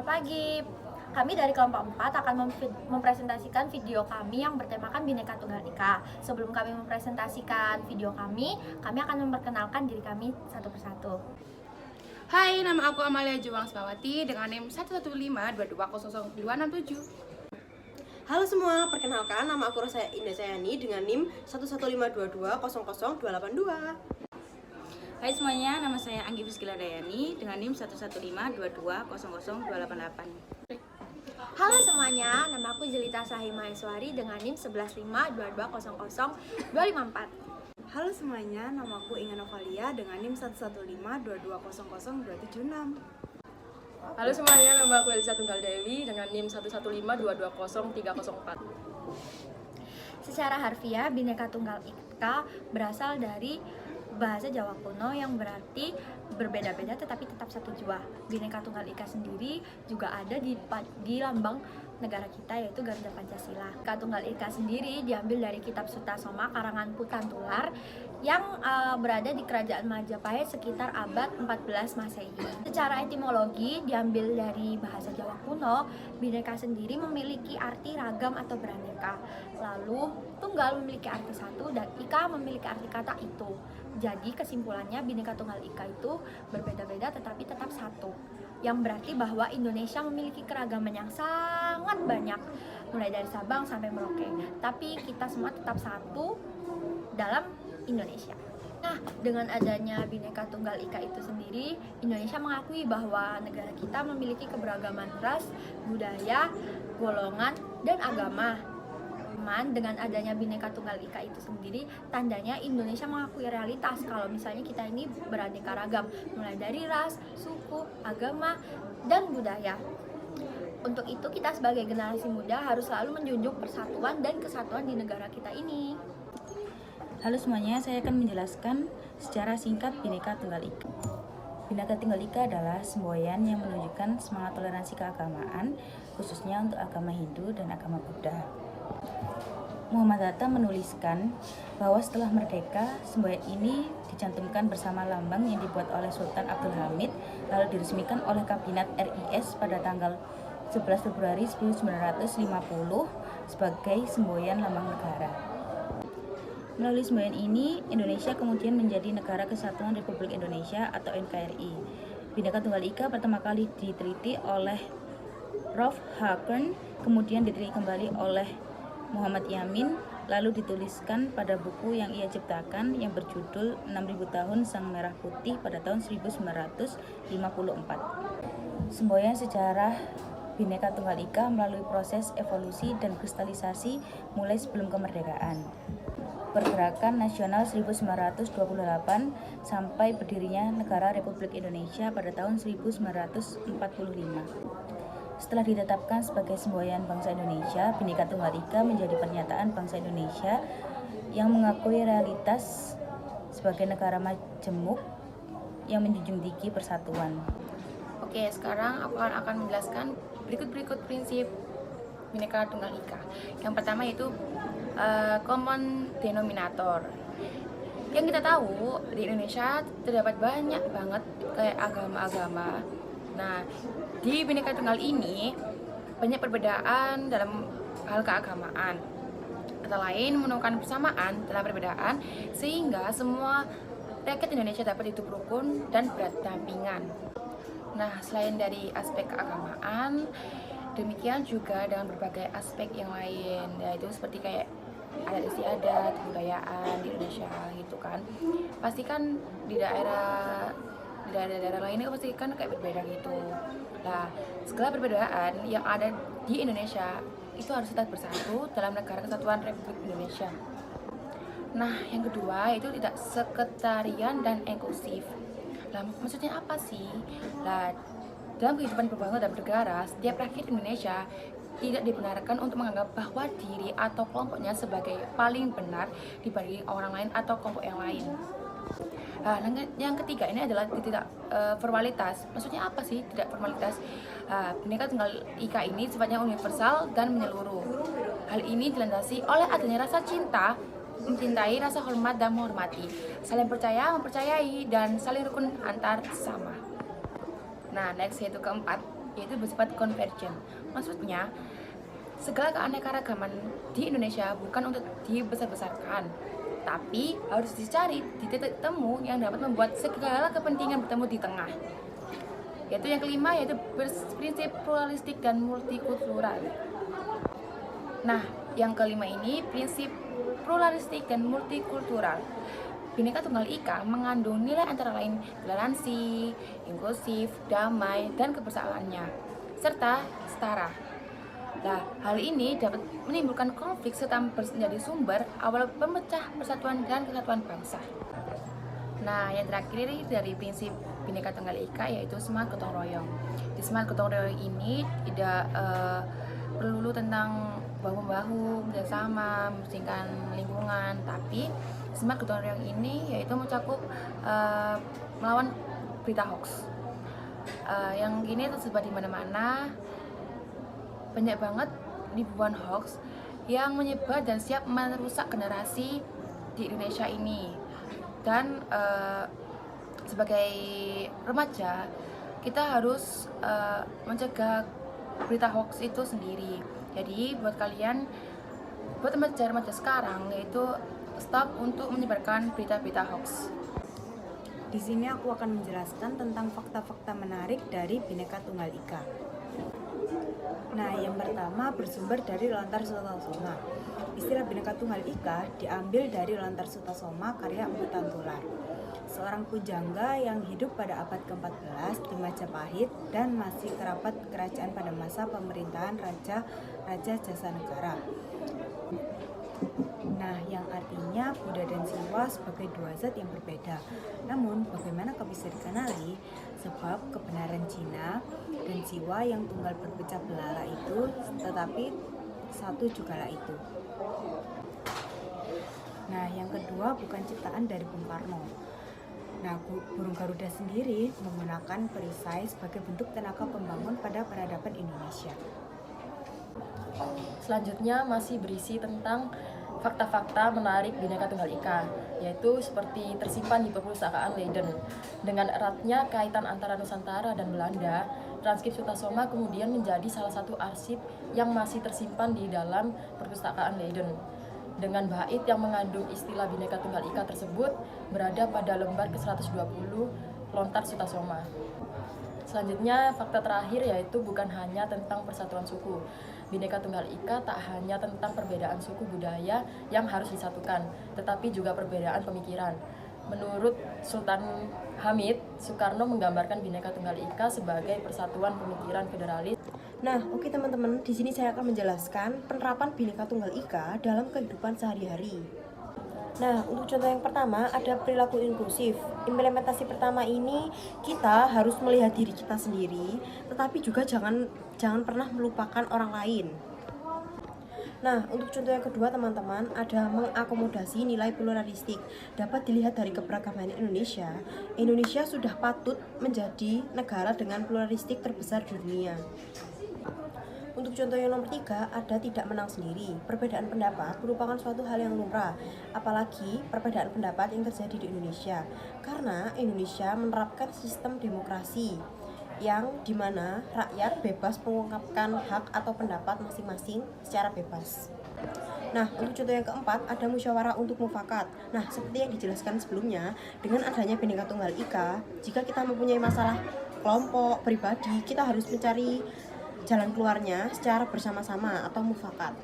Selamat pagi. Kami dari kelompok 4 akan mempresentasikan video kami yang bertemakan Bhinneka Tunggal Ika. Sebelum kami mempresentasikan video kami akan memperkenalkan diri kami satu persatu. Hai, nama aku Amalia Juwang Sbawati dengan NIM 11522000267. Halo semua, perkenalkan nama aku Rosa Indah Sayani dengan NIM 11522000282. Hai semuanya, nama saya Anggi Fuskila Dayani dengan NIM 11522000288. Halo semuanya, nama aku Jelita Sahima Eswari dengan NIM 11522000254. Halo semuanya, nama aku Inga Novalia dengan NIM 11522000276. Halo semuanya, nama aku Elisa Tunggal Dewi dengan NIM 115220304. Secara harfiah, Bhinneka Tunggal Ika berasal dari bahasa Jawa kuno yang berarti berbeda-beda tetapi tetap satu jua. Bhinneka Tunggal Ika sendiri juga ada di lambang negara kita, yaitu Garuda Pancasila. Bhinneka Tunggal Ika sendiri diambil dari kitab Sutasoma karangan Putan Tular yang berada di Kerajaan Majapahit sekitar abad 14 Masehi. Secara etimologi diambil dari bahasa Jawa kuno, Bhinneka sendiri memiliki arti ragam atau beraneka. Lalu tunggal memiliki arti satu dan ika memiliki arti kata itu. Jadi kesimpulannya Bhinneka Tunggal Ika itu berbeda-beda tetapi tetap satu, yang berarti bahwa Indonesia memiliki keragaman yang sangat banyak, mulai dari Sabang sampai Merauke, tapi kita semua tetap satu dalam Indonesia. Nah, dengan adanya Bhinneka Tunggal Ika itu sendiri, Indonesia mengakui bahwa negara kita memiliki keberagaman ras, budaya, golongan, dan agama. Dengan adanya Bhinneka Tunggal Ika itu sendiri, tandanya Indonesia mengakui realitas kalau misalnya kita ini beraneka ragam, mulai dari ras, suku, agama, dan budaya. Untuk itu kita sebagai generasi muda harus selalu menjunjung persatuan dan kesatuan di negara kita ini. Halo semuanya, saya akan menjelaskan secara singkat Bhinneka Tunggal Ika. Bhinneka Tunggal Ika adalah semboyan yang menunjukkan semangat toleransi keagamaan, khususnya untuk agama Hindu dan agama Buddha. Muhammad Hatta menuliskan bahwa setelah merdeka, semboyan ini dicantumkan bersama lambang yang dibuat oleh Sultan Abdul Hamid, lalu diresmikan oleh Kabinet RIS pada tanggal 11 Februari 1950 sebagai semboyan lambang negara. Melalui semboyan ini, Indonesia kemudian menjadi Negara Kesatuan Republik Indonesia atau NKRI. Bhinneka Tunggal Ika pertama kali diteliti oleh Rolf Haken, kemudian diteliti kembali oleh Muhammad Yamin, lalu dituliskan pada buku yang ia ciptakan yang berjudul 6000 Tahun Sang Merah Putih pada tahun 1954. Semboyan sejarah Bhinneka Tunggal Ika melalui proses evolusi dan kristalisasi mulai sebelum kemerdekaan. Pergerakan Nasional 1928 sampai berdirinya Negara Republik Indonesia pada tahun 1945. Setelah ditetapkan sebagai semboyan bangsa Indonesia, Bhinneka Tunggal Ika menjadi pernyataan bangsa Indonesia yang mengakui realitas sebagai negara majemuk yang menjunjung tinggi persatuan. Oke, sekarang aku akan menjelaskan berikut prinsip Bhinneka Tunggal Ika. Yang pertama yaitu common denominator. Yang kita tahu di Indonesia terdapat banyak banget kayak agama-agama. Nah, di Bhinneka Tunggal ini banyak perbedaan dalam hal keagamaan. Kata lain, menemukan persamaan dalam perbedaan sehingga semua rakyat Indonesia dapat hidup rukun dan berdampingan. Nah, selain dari aspek keagamaan, demikian juga dengan berbagai aspek yang lain, yaitu seperti kayak adat istiadat, kebudayaan di Indonesia gitu kan. Pasti kan di daerah-daerah lainnya pasti kan kayak berbeda gitu. Nah, segala perbedaan yang ada di Indonesia itu harus tetap bersatu dalam Negara Kesatuan Republik Indonesia. Nah, yang kedua itu tidak sekretarian dan inklusif. Lah, maksudnya apa sih? Lah, dalam kehidupan berbangsa dan bernegara, setiap rakyat Indonesia tidak dibenarkan untuk menganggap bahwa diri atau kelompoknya sebagai paling benar dibanding orang lain atau kelompok yang lain. Nah, yang ketiga ini adalah tidak formalitas. Maksudnya apa sih tidak formalitas? Bhinneka Tunggal Ika ini sifatnya universal dan menyeluruh. Hal ini dilandasi oleh adanya rasa cinta, mencintai, rasa hormat dan menghormati, saling percaya, mempercayai, dan saling rukun antar sesama. Nah, next yaitu keempat, yaitu bersifat konvergen. Maksudnya, segala keanekaragaman di Indonesia bukan untuk dibesar-besarkan, tapi harus dicari di titik temu yang dapat membuat segala kepentingan bertemu di tengah. Yaitu yang kelima, yaitu prinsip pluralistik dan multikultural. Nah, yang kelima ini prinsip pluralistik dan multikultural. Bhinneka Tunggal Ika mengandung nilai antara lain toleransi, inklusif, damai, dan kebersamaannya, serta setara. Nah, hal ini dapat menimbulkan konflik serta menjadi sumber awal pemecah persatuan dan kesatuan bangsa. Nah, yang terakhir dari prinsip Bhinneka Tunggal Ika yaitu semangat gotong royong. Di semangat gotong royong ini tidak perlu tentang bahu-membahu, bersama, membersihkan lingkungan, tapi semangat gotong royong ini yaitu mencakup melawan berita hoax. Yang gini tersebar di mana-mana, banyak banget ribuan hoax yang menyebar dan siap merusak generasi di Indonesia ini. Dan sebagai remaja kita harus mencegah berita hoax itu sendiri. Jadi buat kalian, buat remaja-remaja sekarang, yaitu stop untuk menyebarkan berita-berita hoax. Di sini aku akan menjelaskan tentang fakta-fakta menarik dari Bhinneka Tunggal Ika. Nah, yang pertama bersumber dari Lontar Sutasoma. Istilah Bhinneka Tunggal Ika diambil dari Lontar Sutasoma karya Empu Tantular, seorang pujangga yang hidup pada abad ke-14 di Majapahit dan masih kerabat kerajaan pada masa pemerintahan Raja Jasanegara. Nah, yang artinya Buddha dan Siwa sebagai dua zat yang berbeda. Namun, bagaimana bisa dikenali? Sebab kebenaran Cina dan Siwa yang tunggal berpecah belah itu, tetapi satu jugalah itu. Nah, yang kedua bukan ciptaan dari Bung Karno. Nah, burung Garuda sendiri menggunakan perisai sebagai bentuk tenaga pembangun pada peradaban Indonesia. Selanjutnya masih berisi tentang fakta-fakta menarik Bhinneka Tunggal Ika, yaitu seperti tersimpan di perpustakaan Leiden. Dengan eratnya kaitan antara Nusantara dan Belanda, transkrip Sutasoma kemudian menjadi salah satu arsip yang masih tersimpan di dalam perpustakaan Leiden. Dengan bait yang mengandung istilah Bhinneka Tunggal Ika tersebut berada pada lembar ke-120 Lontar Sutasoma. Selanjutnya, fakta terakhir yaitu bukan hanya tentang persatuan suku. Bhinneka Tunggal Ika tak hanya tentang perbedaan suku budaya yang harus disatukan, tetapi juga perbedaan pemikiran. Menurut Sultan Hamid, Soekarno menggambarkan Bhinneka Tunggal Ika sebagai persatuan pemikiran federalis. Nah, oke teman-teman, di sini saya akan menjelaskan penerapan Bhinneka Tunggal Ika dalam kehidupan sehari-hari. Nah, untuk contoh yang pertama ada perilaku inklusif. Implementasi pertama ini kita harus melihat diri kita sendiri, tetapi juga jangan pernah melupakan orang lain. Nah, untuk contoh yang kedua teman-teman ada mengakomodasi nilai pluralistik. Dapat dilihat dari keberagaman Indonesia. Indonesia sudah patut menjadi negara dengan pluralistik terbesar di dunia. Untuk contoh yang nomor 3, ada tidak menang sendiri. Perbedaan pendapat merupakan suatu hal yang lumrah, apalagi perbedaan pendapat yang terjadi di Indonesia. Karena Indonesia menerapkan sistem demokrasi yang dimana rakyat bebas mengungkapkan hak atau pendapat masing-masing secara bebas. Nah, untuk contoh yang keempat, ada musyawarah untuk mufakat. Nah, seperti yang dijelaskan sebelumnya, dengan adanya Bhinneka Tunggal Ika, jika kita mempunyai masalah kelompok, pribadi, kita harus mencari jalan keluarnya secara bersama-sama atau mufakat.